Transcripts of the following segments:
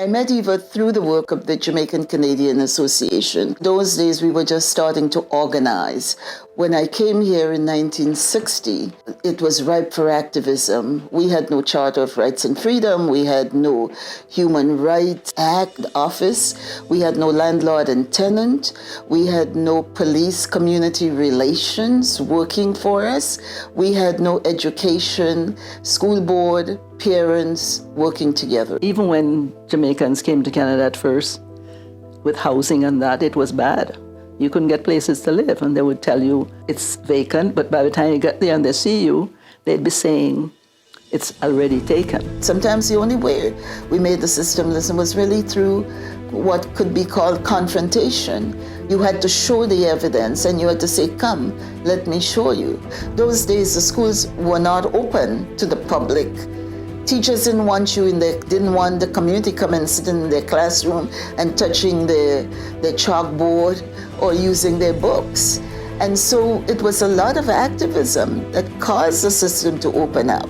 I met Eva through the work of the Jamaican Canadian Association. Those days we were just starting to organize. When I came here in 1960, it was ripe for activism. We had no Charter of Rights and Freedom. We had no Human Rights Act office. We had no landlord and tenant. We had no police community relations working for us. We had no education, school board, parents working together. Even when Jamaicans came to Canada at first, with housing and that, it was bad. You couldn't get places to live, and they would tell you it's vacant, but by the time you get there and they see you, they'd be saying it's already taken. Sometimes the only way we made the system listen was really through what could be called confrontation. You had to show the evidence, and you had to say, come, let me show you. Those days, the schools were not open to the public. Teachers didn't want didn't want the community come and sit in their classroom and touching the chalkboard or using their books. And so it was a lot of activism that caused the system to open up.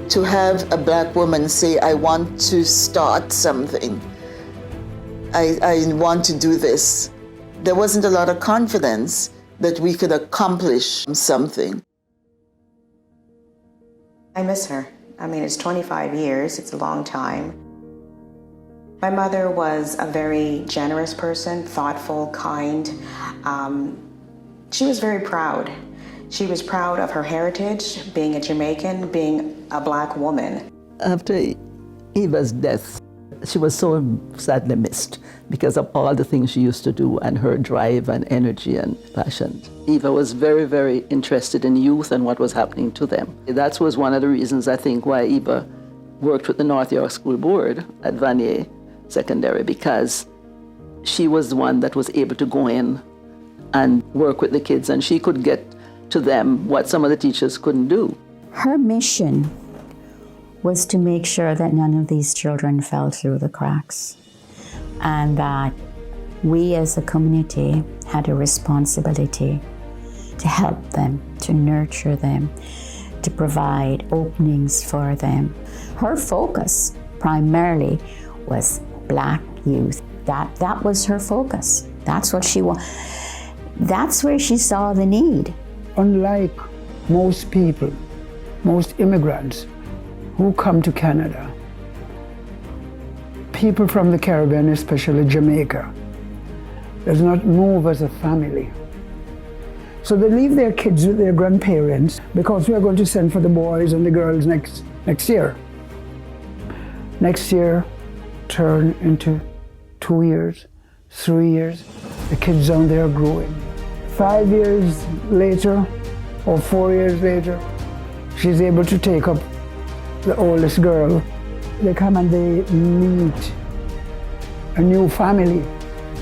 To have a Black woman say, I want to start something. I want to do this. There wasn't a lot of confidence that we could accomplish something. I miss her. I mean, it's 25 years, it's a long time. My mother was a very generous person, thoughtful, kind. She was very proud. She was proud of her heritage, being a Jamaican, being a Black woman. After Eva's death, she was so sadly missed because of all the things she used to do and her drive and energy and passion. Eva was very, very interested in youth and what was happening to them. That was one of the reasons, I think, why Eva worked with the North York School Board at Vanier Secondary, because she was the one that was able to go in and work with the kids, and she could get to them what some of the teachers couldn't do. Her mission was to make sure that none of these children fell through the cracks, and that we as a community had a responsibility to help them, to nurture them, to provide openings for them. Her focus primarily was Black youth. That was her focus. That's what she wanted. That's where she saw the need. Unlike most people, most immigrants who come to Canada, people from the Caribbean, especially Jamaica, does not move as a family. So they leave their kids with their grandparents because we are going to send for the boys and the girls next year. Next year turn into 2 years, 3 years. The kids down there are growing. 5 years later, or 4 years later, she's able to take up the oldest girl. They come and they meet a new family.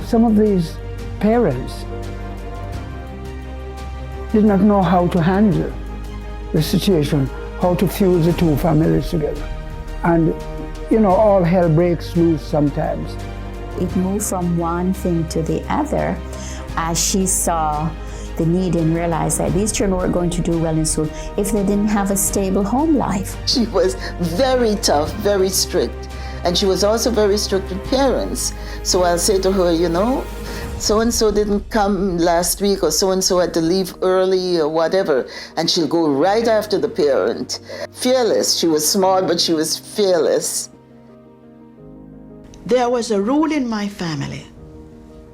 Some of these parents did not know how to handle the situation, how to fuse the two families together. And, all hell breaks loose sometimes. It moved from one thing to the other as she saw the need and realized that these children weren't going to do well in school if they didn't have a stable home life. She was very tough, very strict. And she was also very strict with parents. So I'll say to her, so-and-so didn't come last week, or so-and-so had to leave early or whatever. And she'll go right after the parent. Fearless. She was smart, but she was fearless. There was a rule in my family.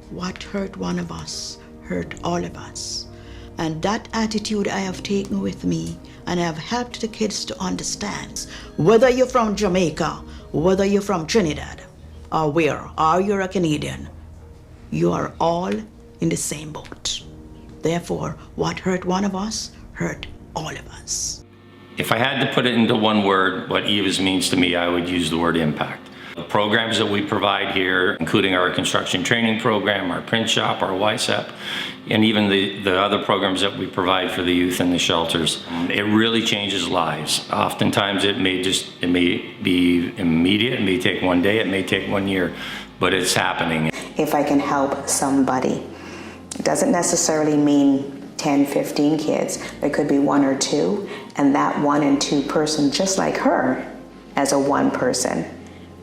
What hurt one of us hurt all of us. And that attitude I have taken with me, and I have helped the kids to understand, whether you're from Jamaica, whether you're from Trinidad, or you're a Canadian, you are all in the same boat. Therefore, what hurt one of us hurt all of us. If I had to put it into one word, what Eva's means to me, I would use the word impact. The programs that we provide here, including our construction training program, our print shop, our YSEP, and even the other programs that we provide for the youth in the shelters, it really changes lives. Oftentimes it may be immediate, it may take one day, it may take 1 year, but it's happening. If I can help somebody, it doesn't necessarily mean 10, 15 kids. There could be 1 or 2, and that 1 and 2 person, just like her, as a one person,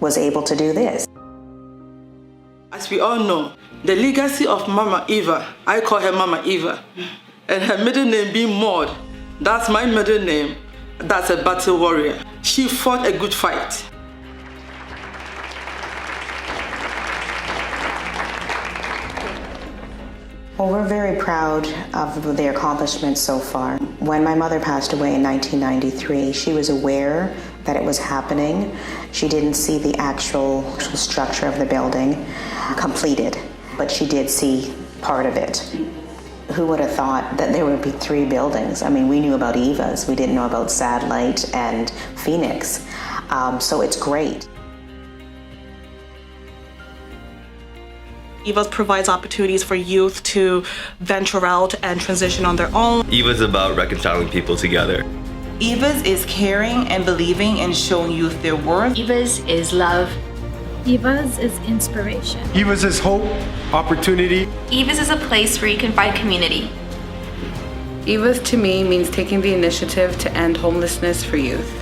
was able to do this. we all know, the legacy of Mama Eva, I call her Mama Eva, and her middle name being Maud, that's my middle name, that's a battle warrior. She fought a good fight. Well, we're very proud of the accomplishments so far. When my mother passed away in 1993, she was aware that it was happening. She didn't see the actual structure of the building completed, but she did see part of it. Who would have thought that there would be 3 buildings? I mean, we knew about Eva's, we didn't know about Satellite and Phoenix, so it's great. Eva's provides opportunities for youth to venture out and transition on their own. Eva's about reconciling people together. Eva's is caring and believing and showing youth their worth. Eva's is love. Eva's is inspiration. Eva's is hope, opportunity. Eva's is a place where you can find community. Eva's to me means taking the initiative to end homelessness for youth.